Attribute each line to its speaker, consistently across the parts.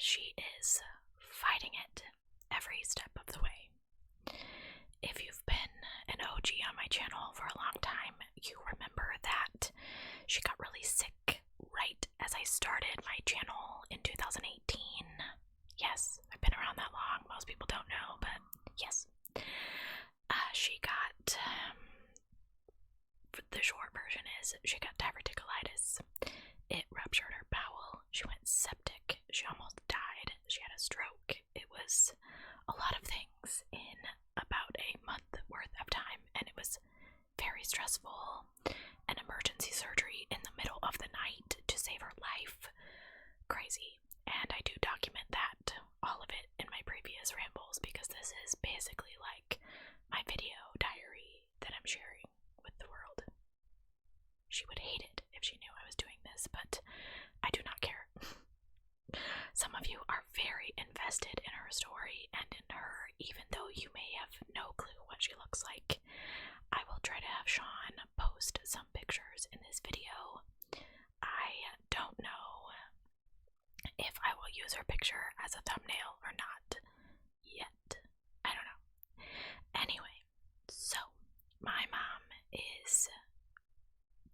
Speaker 1: she is fighting it every step of the way. If you've been an OG on my channel for a long time, you remember that she got really sick right as I started my channel in 2018. Yes, I've been around that long. Most people don't know, but yes. She got, the short version is, she got diverticulitis. It ruptured her bowel. She went septic. She almost died. She had a stroke. It was a lot of things in about a month worth of time, and it was very stressful. An emergency surgery in the middle of the night to save her life. Crazy. And I do document that, all of it, in my previous rambles, because this is basically like my video diary that I'm sharing with the world. She would hate it if she knew I was doing this, but I do not care. Some of you are very invested in her story and in her, even though you may have no clue what she looks like. I will try to have Sean post some pictures in this video. I don't know if I will use her picture as a thumbnail or not yet. I don't know. Anyway, so my mom is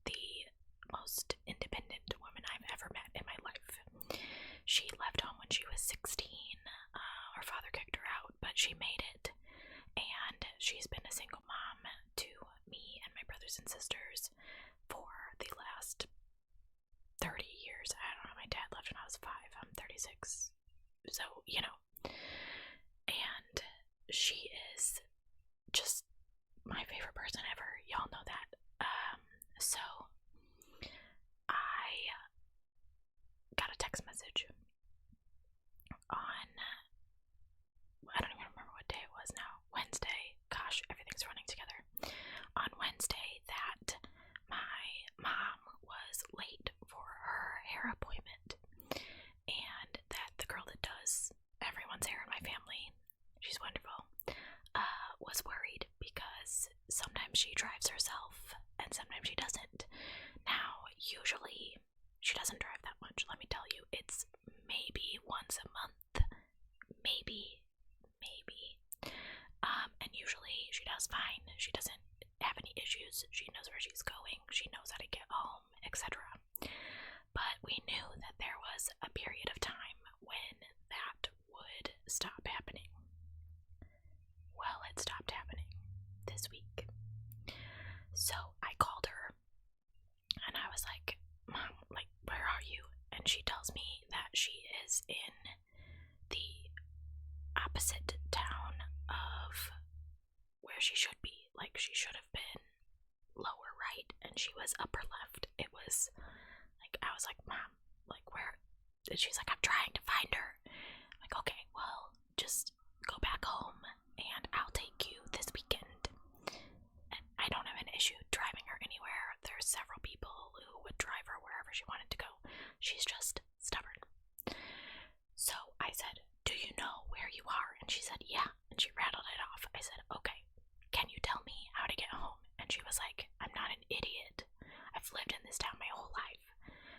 Speaker 1: the most independent woman I've ever met in my life. She left home when she was 16. Her father kicked her out, but she made it. And she's been a single mom to me and my brothers and sisters for the last 30 years. I don't know, my dad left when I was 5. I'm 36. So, you know. And she is just my favorite person ever. Y'all know that. So I got a text message on, I don't even remember what day it was now. Wednesday. Gosh, everything's running together. On Wednesday, that my mom was late for her hair appointment, and that the girl that does everyone's hair in my family, she's wonderful, was worried because sometimes she drives herself and sometimes she doesn't. Now, usually she doesn't drive that much, let me tell you. It's maybe once a month, maybe. And usually she does fine. She doesn't have any issues. She knows where she's going. She knows how to get home, etc. But we knew that there was a period of time when that would stop happening. Well, it stopped happening this week. So I called her and I was like, Mom, like, where are you? And she tells me that she is in the opposite town of where she should be. Like, she should have been lower right and she was upper left. It was like, I was like, Mom, like, where? And she's like, I'm trying to find her. I'm like, okay, well, just go back home and I'll take you this weekend. And I don't have an issue driving her anywhere. There's several people who would drive her wherever she wanted to go. She's just stubborn. So I said, do you know where you are? And she said, yeah. And she rattled it off. I said, okay, can you tell me how to get home? And she was like, I'm not an idiot. I've lived in this town my whole life.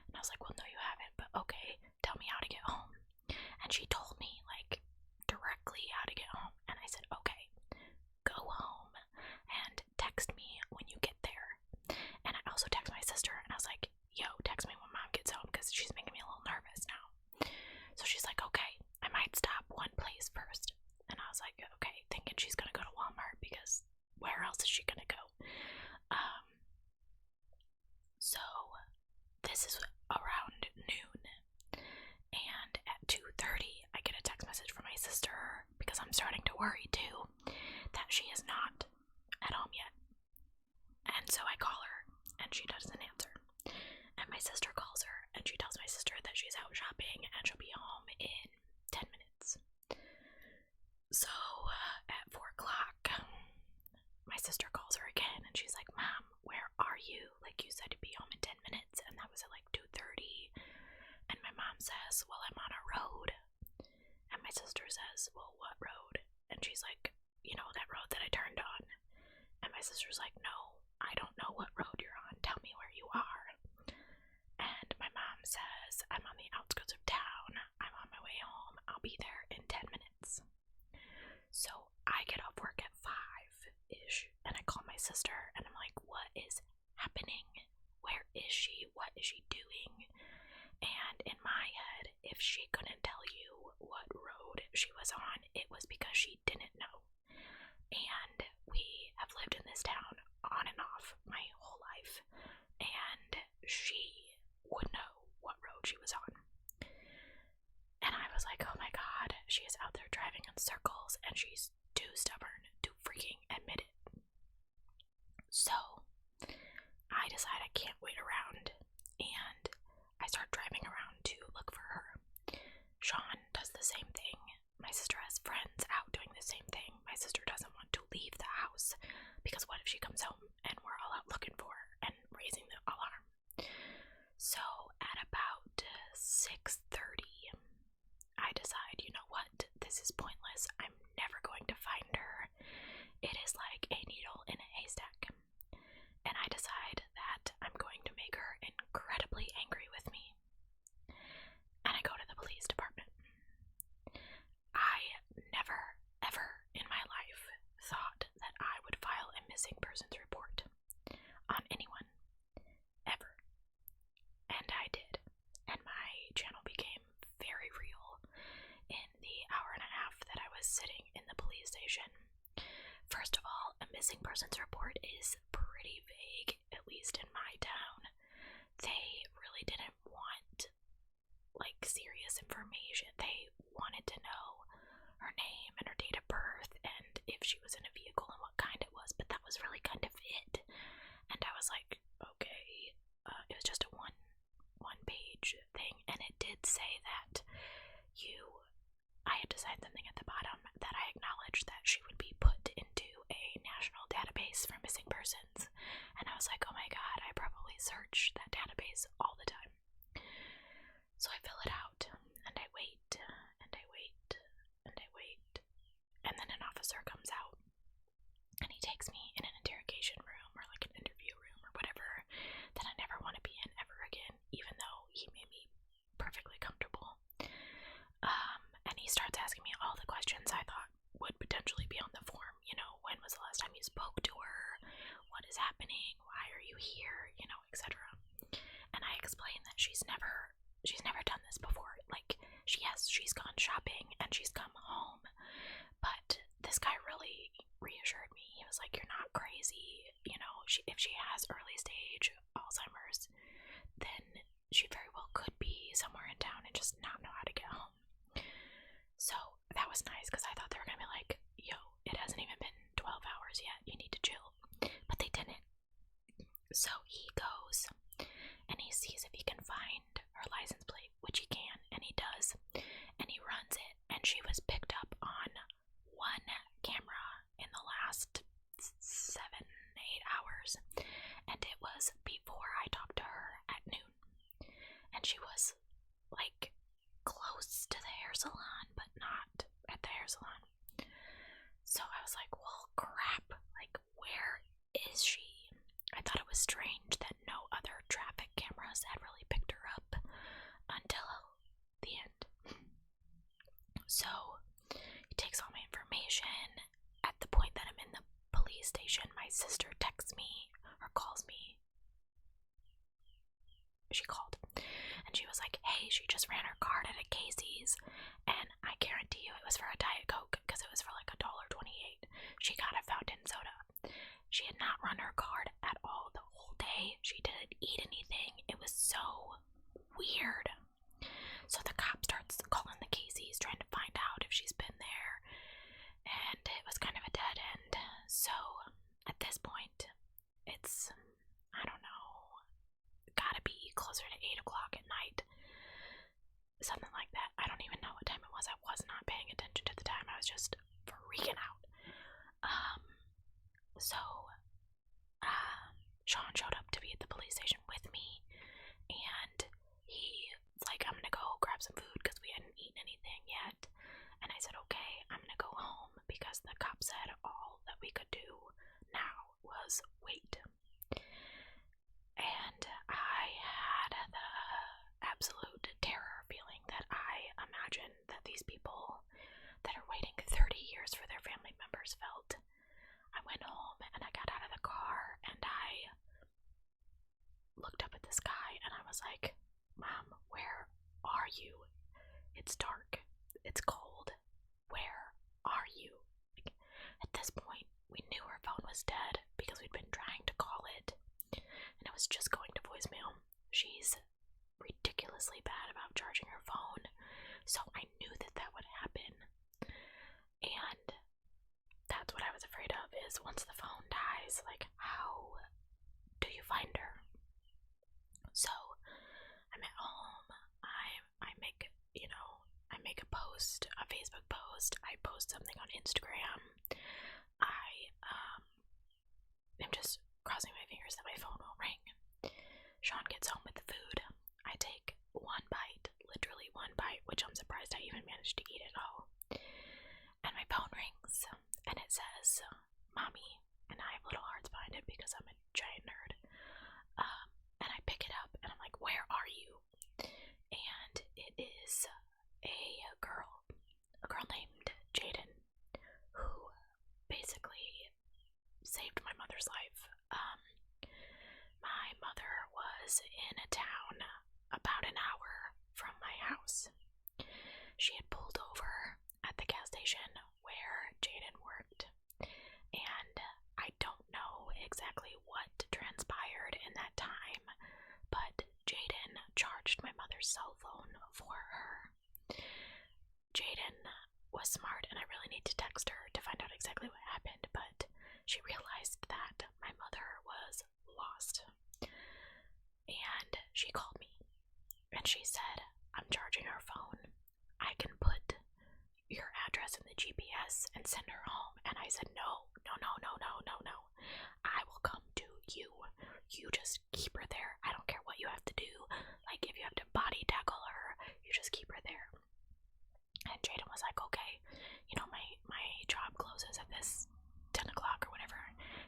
Speaker 1: And I was like, well, no, you haven't, but okay, tell me how to get home. And she told me, like, directly how to get home. And I said, okay, go home and text me when you get there. And I also text my sister, and I was like, yo, text me when Mom gets home, because she's making me a little nervous now. So she's like, okay, I might stop one place first. And I was like, okay, thinking she's gonna go to Walmart, because where else is she gonna go? So this is around noon, and at 2:30 I get a text message from my sister, because I'm starting to worry too, that she is not at home yet. And so I call her and she doesn't answer, and my sister calls her and she tells my sister that she's out shopping and she'll be home in 10 minutes. So at 4 o'clock my sister calls her again and she's like, Mom, where are you? Like, you said to be home in 10 minutes, and that was at like 2:30. And my mom says, well, I'm on a road. And my sister says, well, what road? And she's like, you know, that road that I turned on. And my sister's like, no, I don't know what road you're on. Tell me where you are. And my mom says, I'm on the outskirts of town. I'm on my way home. sister, and I'm like, what is happening? Where is she? What is she doing? And in my head, if she couldn't tell you what road she was on, it was because she didn't know. And we have lived in this town on and off my whole life, and she would know what road she was on. And I was like, oh my god, she is out there driving in circles, and she's too stubborn to freaking admit it. So I decide I can't wait around, and I start driving around to look for her. Sean does the same thing. My sister has friends out doing the same thing. My sister doesn't want to leave the house because what if she comes home and we're all out looking for her and raising the alarm? So at about 6:30, I decide, you know what, this is pointless. I'm never going to find her. It is like a needle in a haystack. And I decide that I'm going to make her incredibly angry with me. And I go to the police department. I never, ever in my life thought that I would file a missing persons report on anyone. Ever. And I did. And my channel became very real in the hour and a half that I was sitting in the police station. First of all, a missing persons report is pretty vague, at least in my town. They really didn't want, like, serious information. They wanted to know her name and her date of birth and if she was in a vehicle and what kind it was, but that was really kind of it. And I was like, okay, it was just a one-page thing, and it did say that I had to sign something at the bottom that I acknowledged that she would be put into a national database for missing persons. And I was like, oh my god, I probably search that database all the time. So I fill it out, and I wait, and I wait, and I wait. And then an officer comes out, and he takes me in an interrogation room, or like an interview room, or whatever, that I never want to be in ever again, even though he made me perfectly comfortable. And he starts asking me all the questions I thought would potentially be on the form. You know, when was the last time you spoke to her? What is happening? Why are you here? You know, etc. And I explained that she's never done this before. Like, she's gone shopping and she's come home. But this guy really reassured me. He was like, you're not crazy. You know, if she has early stage Alzheimer's, then she very well could be somewhere in town and just not know how to get home. So that was nice, because I thought they were going to be like, yo, it hasn't even been 12 hours yet, you need to chill. But they didn't. So he goes and he sees if he can find her license plate, which he can, and he does. And he runs it, and she was picked up on one camera in the last 7-8 hours. And it was before I talked to her at noon. And she was like close to the hair salon, but not at the hair salon. So I was like, well, crap, like, where is she? I thought it was strange that no other traffic cameras had really picked her up until the end. So he takes all my information. At the point that I'm in the police station, my sister texts me or calls me. She called, and she was like, hey, she just ran her card at a Casey's, and I guarantee you it was for a Diet Coke, because it was for like $1.28. She got a fountain soda. She had not run her card at all the whole day. She didn't eat anything. It was so weird. So the cop starts calling the Casey's, trying to find out if she's been there, and it was kind of a dead end. So at this point, you? It's dark. It's cold. Where are you? Like, at this point, we knew her phone was dead because we'd been trying to call it, and it was just going to voicemail. She's ridiculously bad about charging her phone, so I knew that that would happen. And that's what I was afraid of, is once the phone dies, like, how do you find her? So I'm at home. I make a post, a Facebook post. I post something on Instagram. I am just crossing my fingers that my phone will ring. Sean gets home with the food. I take one bite, literally one bite, which I'm surprised I even managed to eat it all. And my phone rings, and it says, Mommy, and I have little hearts behind it because I'm a giant nerd. And I pick it up, and I'm like, where are you? And it is a girl named Jaden, who basically saved my mother's life. My mother was in a town about an hour from my house. She had pulled over at the gas station where Jaden worked, and I don't know exactly what transpired in that time, but Jaden charged my mother's cell phone for her. Jaden was smart, and I really need to text her to find out exactly what happened, but she realized that my mother was lost, and she called me, and she said, I'm charging her phone. I can put your address in the GPS and send her home. And I said, no. I will come to you. You just keep her there. I don't care what you have to do. Like, if you have to body tackle her, you just keep her there. And Jaden was like, okay, my job closes at this 10 o'clock or whatever.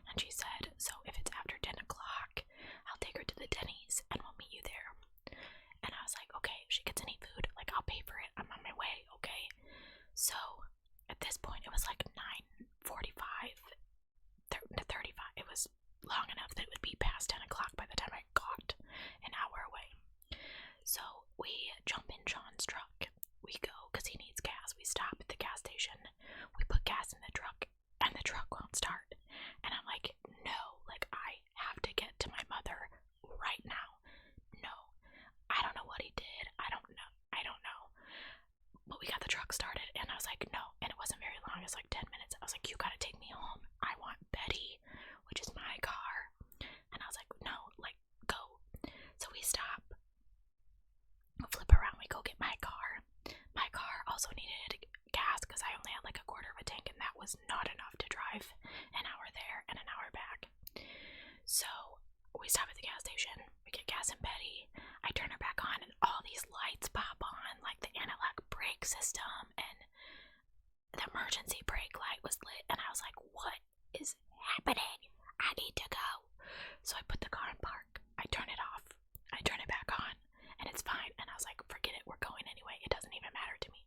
Speaker 1: And she said, so if it's after 10 o'clock, I'll take her to the Denny's and we'll meet you there. And I was like, okay, if she gets any food, like, I'll pay for it. I'm on my way, okay? So at this point, it was like 9:45 to 35. It was long enough that it would be past 10 o'clock by the time I got an hour away. So we jump in Sean's truck. We go, because he needs gas. We stop at the gas station. We put gas in the truck, and the truck won't start. And I'm like, no, like, I have to get to my mother right now. No. I don't know what he did. I don't know. But we got the truck started, and I was like, no. And it wasn't very long. It was like 10 minutes. I was like, you gotta take me home. I want Betty, which is my car. And I was like, no, like, go. So we stop. Flip around. We go get my car. My car also needed gas because I only had like a quarter of a tank, and that was not enough to drive an hour there and an hour back. So we stop at the gas station. We get gas in Betty. I turn her back on, and all these lights pop on, like the anti-lock brake system, and the emergency brake light was lit. And I was like, what is happening? I need to go. So I put the car in park. I turn it off. I turn it back on, and it's fine. And I was like, forget it. We're going anyway. It doesn't even matter to me.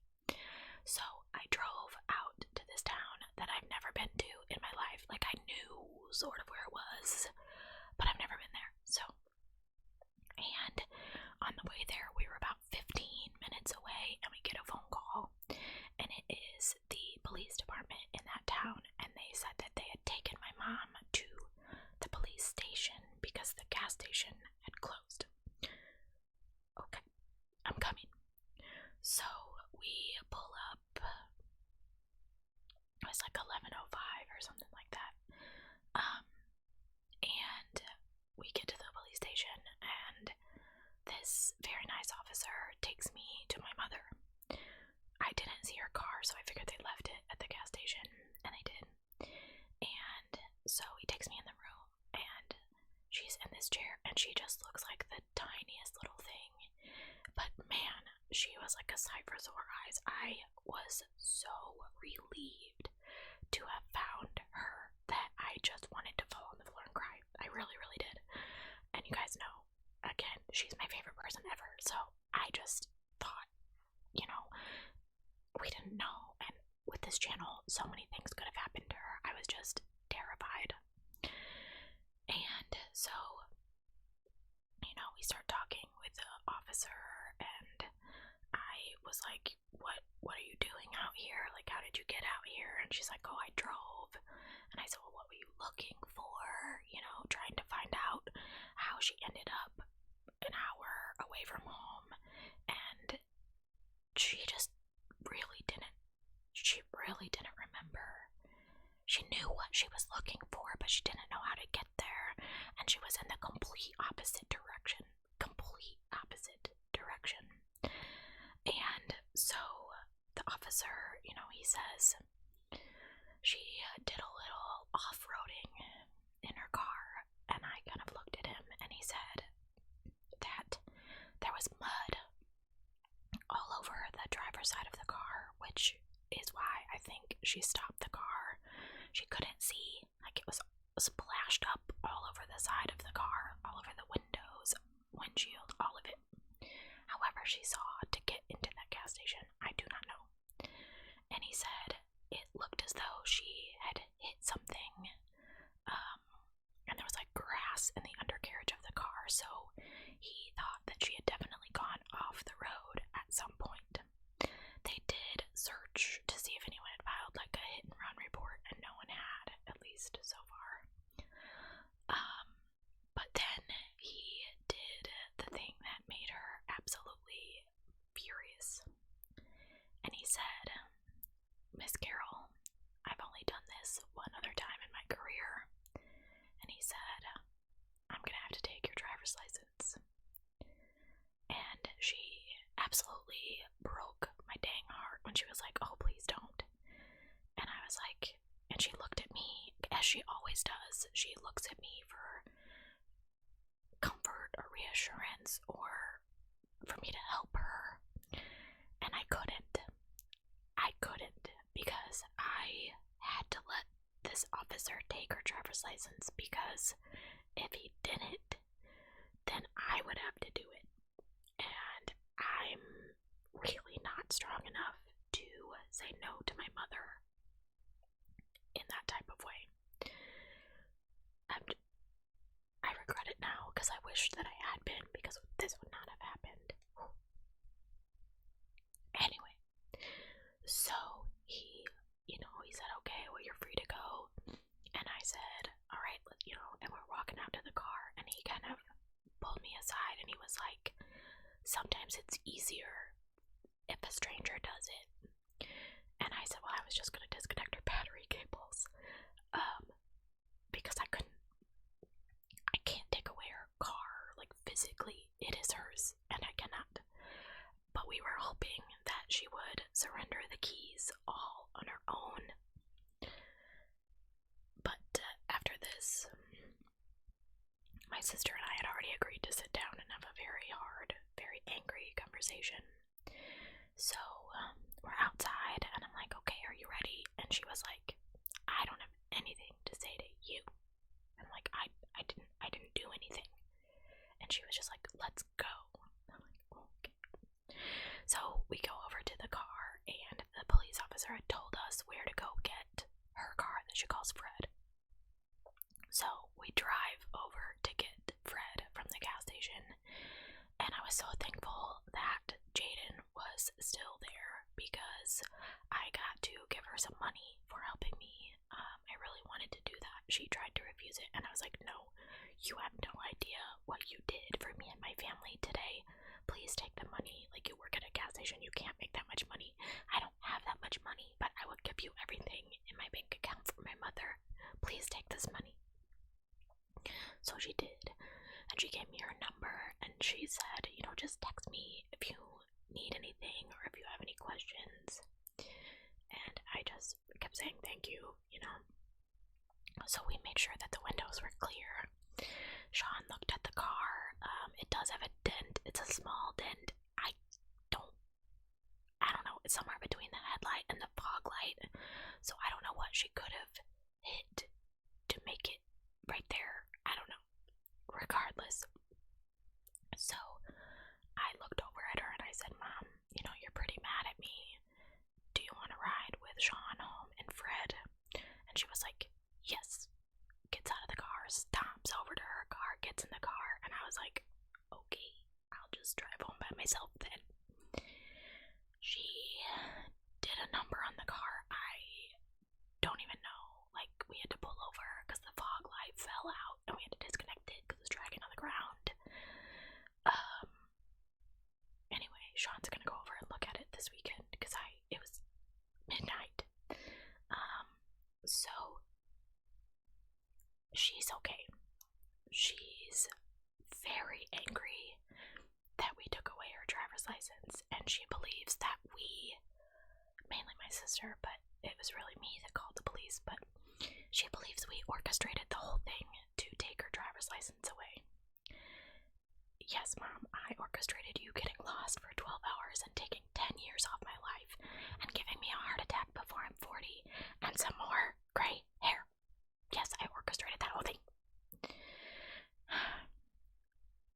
Speaker 1: So I drove out to this town that I've never been to in my life. Like, I knew sort of where it was, but I've never been there. So, and on the way there, we were about 15 minutes away, and we get a phone call, and it is the police department in that town, and they said that they had taken my mom to the police station because the gas station had closed. Okay, I'm coming. So we pull up. It was like 11:05 or something like that. And we get to the police station, and this very nice officer takes me to my mother. I didn't see her car, so I figured they left it at the gas station, and they did. And so he takes me in the room, and she's in this chair, and she just looks like the tiniest little thing. But man, she was like a sight for sore eyes. I was so relieved to have found her that I just wanted to fall on the floor and cry. I really, really did. And you guys know, again, she's my favorite person ever. So I just thought, we didn't know. And with this channel, so many things could have happened to her. I was just terrified. And so, we start talking with the officer, and was like, what are you doing out here? Like, how did you get out here? And she's like, oh, I drove. And I said, well, what were you looking for? You know, trying to find out how she ended up an hour away from home. And she just really didn't remember. She knew what she was looking for, but she didn't know how to get there. And she was in the complete opposite direction. And so the officer, you know, he says she did a little off-roading in her car, and I kind of looked at him, and he said that there was mud all over the driver's side of the car, which is why I think she stopped the car. She couldn't see, like it was splashed up all over the side of the car, all over the windows, windshield, all of it. However she saw to get into that gas station, I do not know. And he said it looked as though she had hit something, and there was like grass in the undercarriage of the car, so he thought that she had definitely gone off the road at some point. They did search to see if anyone had filed like a hit and run report, and no one had, at least so far. But then he did the thing that made her absolutely furious. And he said, Miss Carol, I've only done this one other time in my career. And he said, I'm gonna have to take your driver's license. And she absolutely broke my dang heart when she was like, oh, please don't. And I was like, and she looked at me, as she always does. She looks at me for comfort or reassurance or for me to help her. And I couldn't because I had to let this officer take her driver's license, because if he didn't, then I would have to do it. And I'm really not strong enough to say no to my mother in that type of way. I regret it now because I wish that I had been, because this would not have happened. Anyway, so he said, okay, well, you're free to go. And I said, all right, and we're walking out to the car, and he kind of pulled me aside, and he was like, sometimes it's easier if a stranger does it. And I said, well, I was just going to disconnect her battery cables, because I can't take away her car, like physically, it is hers, and I cannot. But we were hoping that she would surrender the keys all on her own. But after this, my sister and I had already agreed to sit down and have a very hard, very angry conversation. So we're outside, and I'm like, okay, are you ready? And she was like, I don't have anything to say to you. I'm like, I didn't do anything. And she was just like, let's go. I'm like, okay. So we go over to the car, and the police officer had told us where to go get her car that she calls Fred. So we drive over to get Fred from the gas station, and I was so thankful that Jaden was still there, because I got to give her some money for helping me. I really wanted to do that. She tried to refuse it, and I was like, no, you have no idea what you did for me and my family today. Please take the money. Like, you work at a gas station, you can't make that much money. I don't have that much money, but I would give you everything in my bank account for my mother. Please take this money. So she did, and she gave me her number, and she said, just text me if you need anything or if you have any questions. And I just kept saying thank you. So we made sure that the windows were clear. Sean looked at the car. It does have a dent. It's a small dent. I don't know. It's somewhere between the headlight and the fog light. So I don't know what she could have hit to make it right there. I don't know. Regardless. So I looked over at her and I said, Mom, you're pretty mad at me. Do you want to ride with Sean home and Fred? And she was like, yes. Gets out of the car, stomps over to her car, gets in the car, and I was like, okay, I'll just drive home by myself then. She sister, but it was really me that called the police. But she believes we orchestrated the whole thing to take her driver's license away. Yes, Mom, I orchestrated you getting lost for 12 hours and taking 10 years off my life and giving me a heart attack before I'm 40 and some more gray hair. Yes, I orchestrated that whole thing.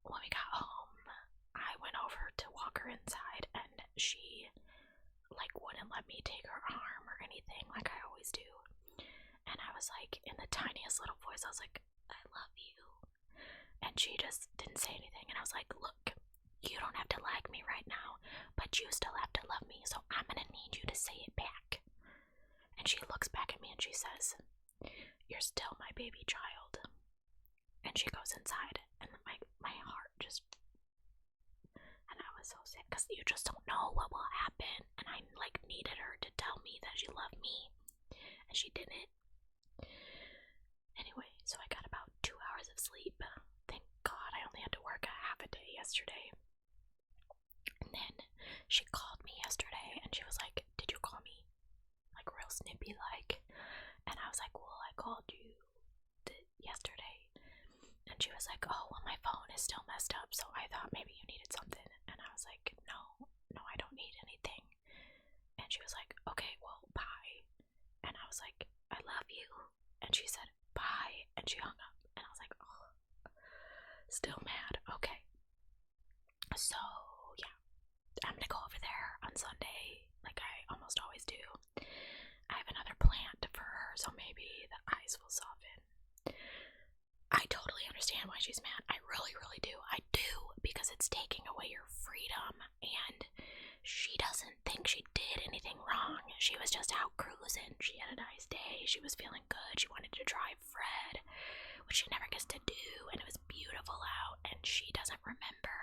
Speaker 1: When we got home, I went over to walk her inside and she, wouldn't let me take her arm or anything like I always do. And I was like, in the tiniest little voice, I was like, I love you. And she just didn't say anything. And I was like, look, you don't have to like me right now, but you still have to love me, so I'm gonna need you to say it back. And she looks back at me and she says, you're still my baby child. And she goes inside, and my heart just, and I was so sad, because you just don't know what will happen, and I needed her to tell me that she loved me, and she didn't. Anyway, so I got about 2 hours of sleep. Thank God I only had to work a half a day yesterday. And then she called me yesterday and she was like, did you call me? Real snippy And I was like, well, I called you yesterday. And she was like, oh, well, my phone is still messed up, so I thought maybe you needed something. And I was like, no, I don't need anything. And she was like, okay, well, bye. And I was like, I love you. And she said, bye. And she hung up. And I was like, oh, still mad. Okay. So, yeah. I'm gonna go over there on Sunday, like I almost always do. I have another plant for her, so maybe the ice will soften. I totally understand why she's mad. I really, really do. I do, because it's taking away your freedom, and she doesn't think she did anything wrong. She was just out cruising. She had a nice day. She was feeling good. She wanted to drive Fred, which she never gets to do, and it was beautiful out, and she doesn't remember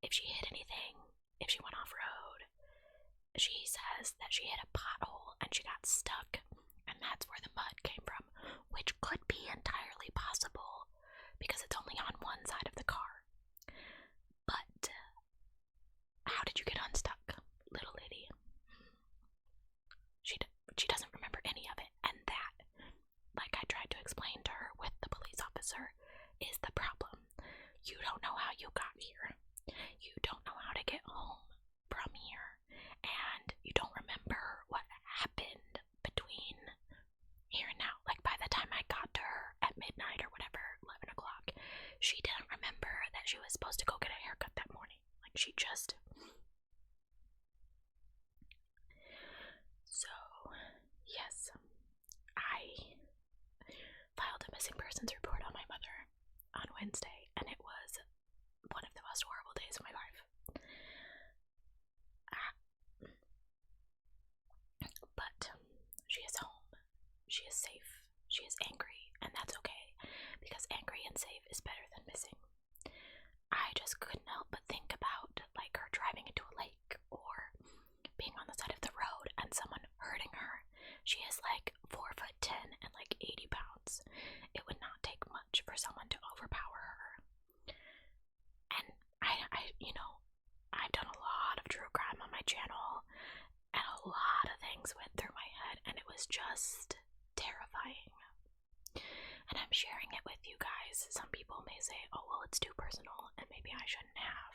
Speaker 1: if she hit anything, if she went off-road. She says that she hit a pothole and she got stuck, and that's where the mud came from, which could be entirely possible because it's only on one side of the car. But how did you get unstuck, little lady? She doesn't remember any of it, and that, like I tried to explain to her with the police officer, is the problem. You don't know how you got here. You don't know how to get home from here, and you don't remember what happened between here and now. By the time I got to her at midnight or whatever, 11 o'clock, she didn't remember that she was supposed to go get a haircut that morning. She just... So, yes, I filed a missing persons report on my mother on Wednesday, and it was one of the most horrible days of my life. But she is home. She is safe. She is angry, and that's okay, because angry and safe is better than missing. I just couldn't help but think about, her driving into a lake, or being on the side of the road and someone hurting her. She is 4'10" and 80 pounds. It would not take much for someone to overpower her. And I've done a lot of true crime on my channel, and a lot of things went through my head, and it was just terrifying. And I'm sharing it with you guys. Some people may say, oh, well, it's too personal, and maybe I shouldn't have.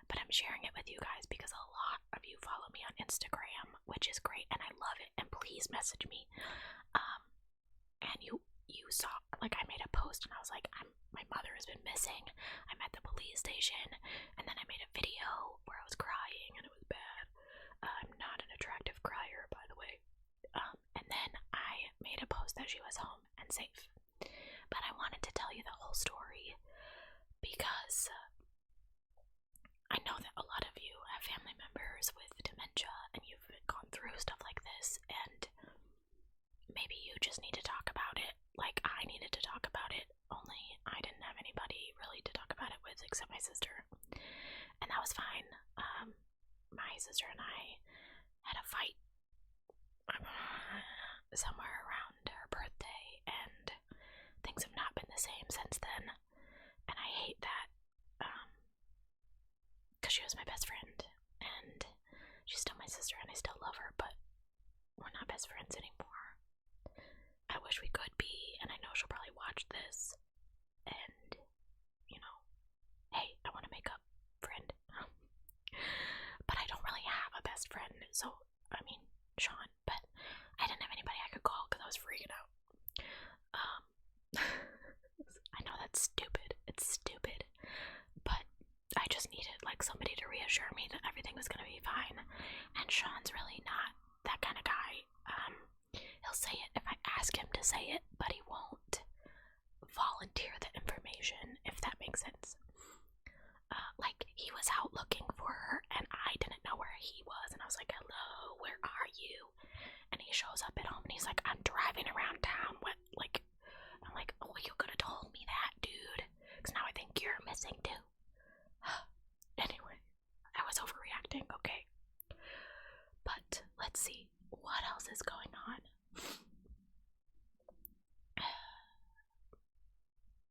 Speaker 1: But I'm sharing it with you guys because a lot of you follow me on Instagram, which is great, and I love it, and please message me. And you saw, I made a post, and I was like, my mother has been missing. I'm at the police station, and then I made a video where I was crying, and it was bad. I'm not an attractive crier, by the way. And then I made a post that she was home and safe. But I wanted to tell you the whole story because I know that a lot of you have family members with dementia, and you've gone through stuff like this, and maybe you just need to talk about it like I needed to talk about it, only I didn't have anybody really to talk about it with except my sister. And that was fine. My sister and I had a fight somewhere around her birthday, and things have not been the same since then. And I hate that, because she was my best friend, and she's still my sister, and I still love her, but best friends anymore. I wish we could be, and I know she'll probably watch this, and, you know, hey, I want to make up, friend. But I don't really have a best friend, so, I mean, Sean, but I didn't have anybody I could call because I was freaking out. I know that's stupid, it's stupid, but I just needed, like, somebody to reassure me that everything was gonna be fine, and Sean's really not that kind of guy. He'll say it if I ask him to say it, but he won't volunteer the information, if that makes sense. Like, he was out looking for her, and I didn't know where he was, and I was like, hello, where are you? And he shows up at home, and he's like, I'm driving around town, what, like, I'm like, oh, you could have told me that, dude, because now I think you're missing, too. Anyway, I was overreacting, okay? But, let's see, what else is going on?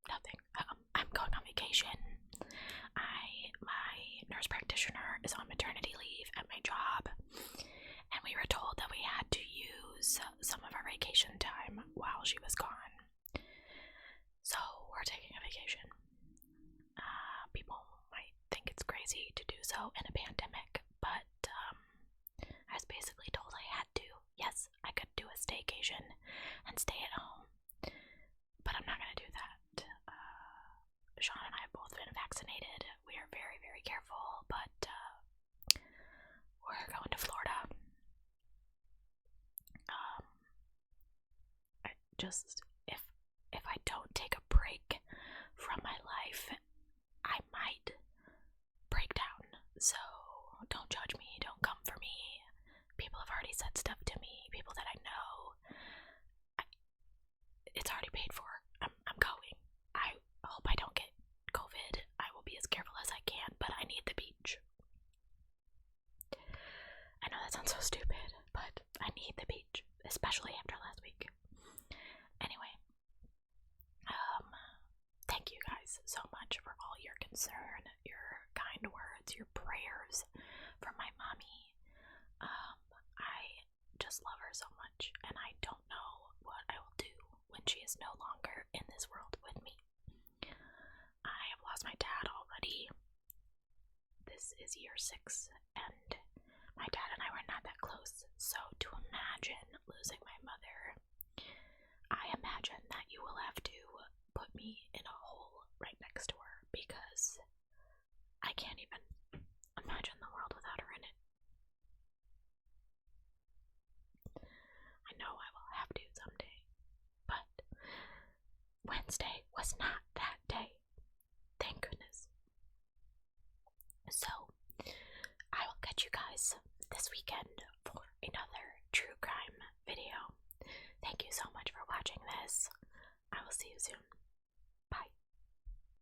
Speaker 1: Nothing. I'm going on vacation. My nurse practitioner is on maternity leave at my job, and we were told that we had to use some of our vacation time while she was gone. So we're taking a vacation. People might think it's crazy to do so in a pandemic, but I was basically told I had to. Yes, I could do a staycation and stay at home, but I'm not gonna do that. Shauna and I have both been vaccinated. We are very, very careful, but we're going to Florida. If I don't take a break from my life, I might break down. So don't judge me, don't come for me. People have already said stuff to me, people that I know. It's already paid for. I'm going. I hope I don't get COVID. I will be as careful as I can, but I need the beach. I know that sounds so stupid, but I need the beach, especially after last week. Anyway, thank you guys so much for all your concern, your kind words, your prayers for my mommy. I just love her so much, and I don't know what I will do when she is no longer in this world with me. I have lost my dad already. This is year 6, and my dad and I were not that close, so to imagine losing my mother, I imagine that you will have to put me in a hole right next to her, because I can't even imagine the world without her in it. I know I will have to someday, but Wednesday was not that day. Thank goodness. So, I will catch you guys this weekend